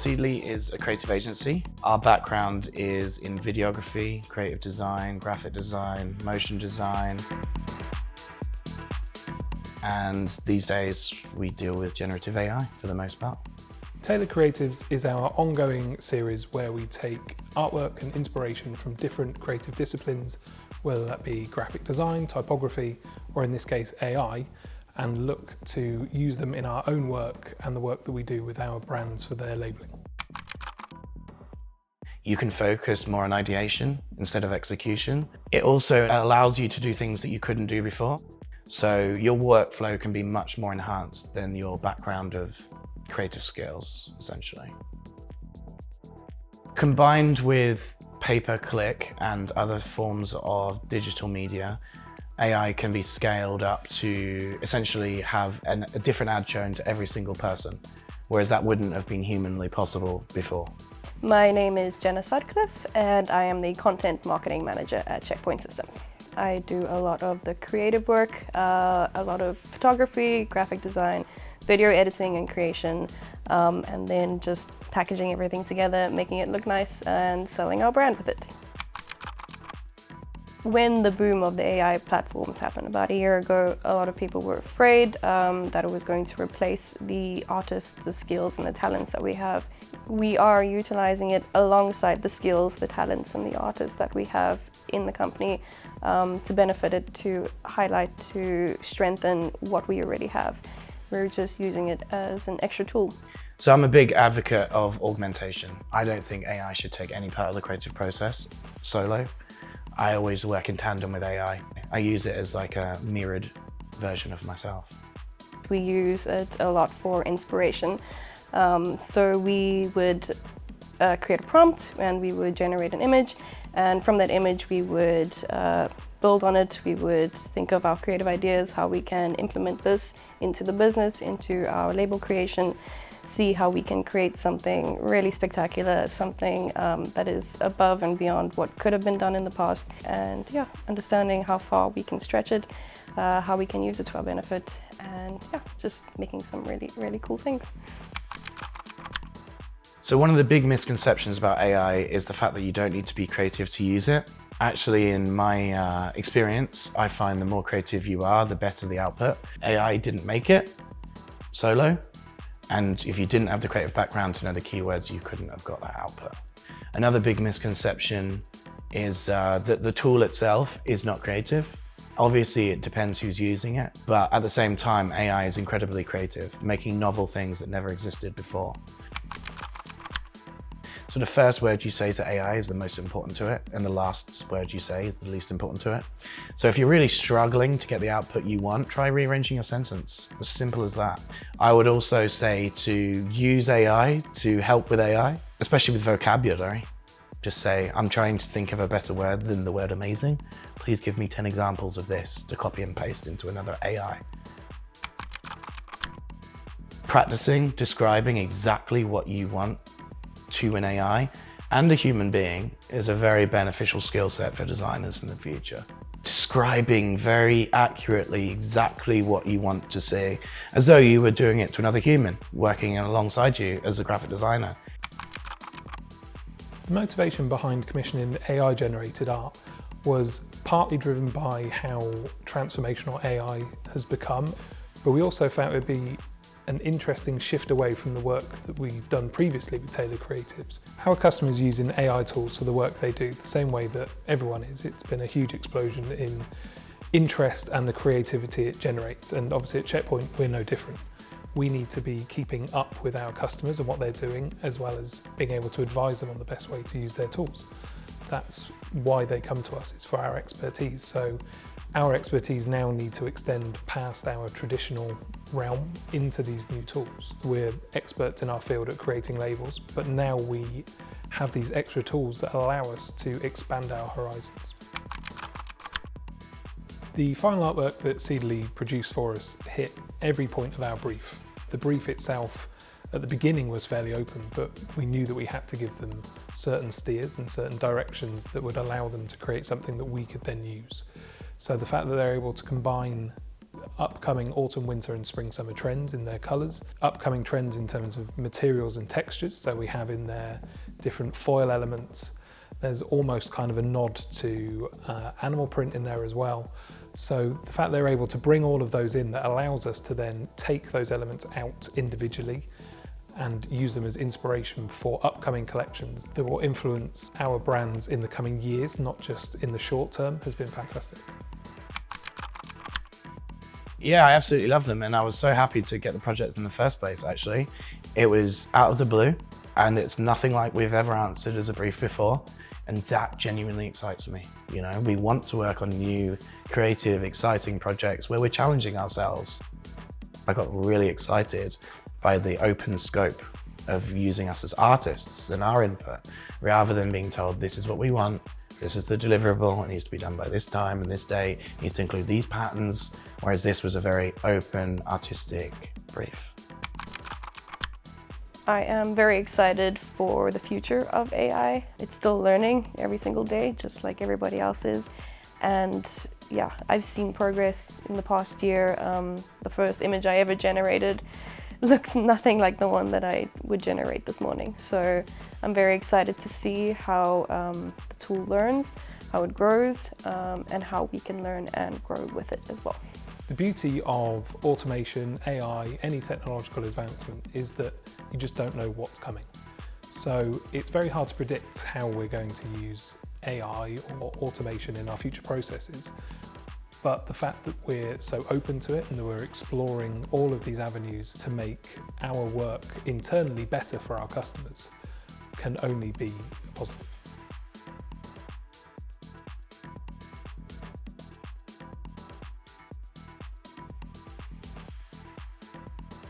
Seedily is a creative agency. Our background is in videography, creative design, graphic design, motion design. And these days we deal with generative AI for the most part. Tailored Creatives is our ongoing series where we take artwork and inspiration from different creative disciplines, whether that be graphic design, typography, or in this case AI, and look to use them in our own work and the work that we do with our brands for their labelling. You can focus more on ideation instead of execution. It also allows you to do things that you couldn't do before. So your workflow can be much more enhanced than your background of creative skills, essentially. Combined with pay-per-click and other forms of digital media, AI can be scaled up to essentially have a different ad shown to every single person, whereas that wouldn't have been humanly possible before. My name is Jenna Sutcliffe and I am the Content Marketing Manager at Checkpoint Systems. I do a lot of the creative work, a lot of photography, graphic design, video editing and creation, and then just packaging everything together, making it look nice and selling our brand with it. When the boom of the AI platforms happened about a year ago, a lot of people were afraid that it was going to replace the artists, the skills and the talents that we have. We are utilizing it alongside the skills, the talents and the artists that we have in the company to benefit it, to highlight, to strengthen what we already have. We're just using it as an extra tool. So I'm a big advocate of augmentation. I don't think AI should take any part of the creative process solo. I always work in tandem with AI. I use it as like a mirrored version of myself. We use it a lot for inspiration. So we would create a prompt and we would generate an image, and from that image we would build on it. We would think of our creative ideas, how we can implement this into the business, into our label creation, see how we can create something really spectacular, something that is above and beyond what could have been done in the past. And yeah, understanding how far we can stretch it, how we can use it to our benefit, and yeah, just making some really cool things. So one of the big misconceptions about AI is the fact that you don't need to be creative to use it. Actually, in my experience, I find the more creative you are, the better the output. AI didn't make it solo. And if you didn't have the creative background to know the keywords, you couldn't have got that output. Another big misconception is that the tool itself is not creative. Obviously, it depends who's using it, but at the same time, AI is incredibly creative, making novel things that never existed before. So the first word you say to AI is the most important to it, and the last word you say is the least important to it. So if you're really struggling to get the output you want, try rearranging your sentence. As simple as that. I would also say to use AI to help with AI, especially with vocabulary. Just say, I'm trying to think of a better word than the word amazing. Please give me 10 examples of this to copy and paste into another AI. Practicing describing exactly what you want to an AI and a human being is a very beneficial skill set for designers in the future. Describing very accurately exactly what you want to see, as though you were doing it to another human working alongside you as a graphic designer. The motivation behind commissioning AI-generated art was partly driven by how transformational AI has become, but we also found it would be an interesting shift away from the work that we've done previously with Tailored Creatives. Our customers are using AI tools for the work they do the same way that everyone is. It's been a huge explosion in interest and the creativity it generates, and obviously at Checkpoint we're no different. We need to be keeping up with our customers and what they're doing, as well as being able to advise them on the best way to use their tools. That's why they come to us, it's for our expertise. So our expertise now need to extend past our traditional realm into these new tools. We're experts in our field at creating labels, but now we have these extra tools that allow us to expand our horizons. The final artwork that Seedily produced for us hit every point of our brief. The brief itself at the beginning was fairly open, but we knew that we had to give them certain steers and certain directions that would allow them to create something that we could then use. So the fact that they're able to combine upcoming autumn, winter and spring, summer trends in their colours, upcoming trends in terms of materials and textures, so we have in there different foil elements. There's almost kind of a nod to animal print in there as well. So the fact they're able to bring all of those in, that allows us to then take those elements out individually and use them as inspiration for upcoming collections that will influence our brands in the coming years, not just in the short term, has been fantastic. Yeah, I absolutely love them, and I was so happy to get the project in the first place, actually. It was out of the blue, and it's nothing like we've ever answered as a brief before, and that genuinely excites me. You know, we want to work on new, creative, exciting projects where we're challenging ourselves. I got really excited by the open scope of using us as artists and our input, rather than being told, this is what we want, this is the deliverable, it needs to be done by this time and this date, it needs to include these patterns, whereas this was a very open, artistic brief. I am very excited for the future of AI. It's still learning every single day, just like everybody else is. And yeah, I've seen progress in the past year. The first image I ever generated looks nothing like the one that I would generate this morning. So I'm very excited to see how the tool learns, how it grows, and how we can learn and grow with it as well. The beauty of automation, AI, any technological advancement is that you just don't know what's coming. So it's very hard to predict how we're going to use AI or automation in our future processes. But the fact that we're so open to it and that we're exploring all of these avenues to make our work internally better for our customers can only be positive.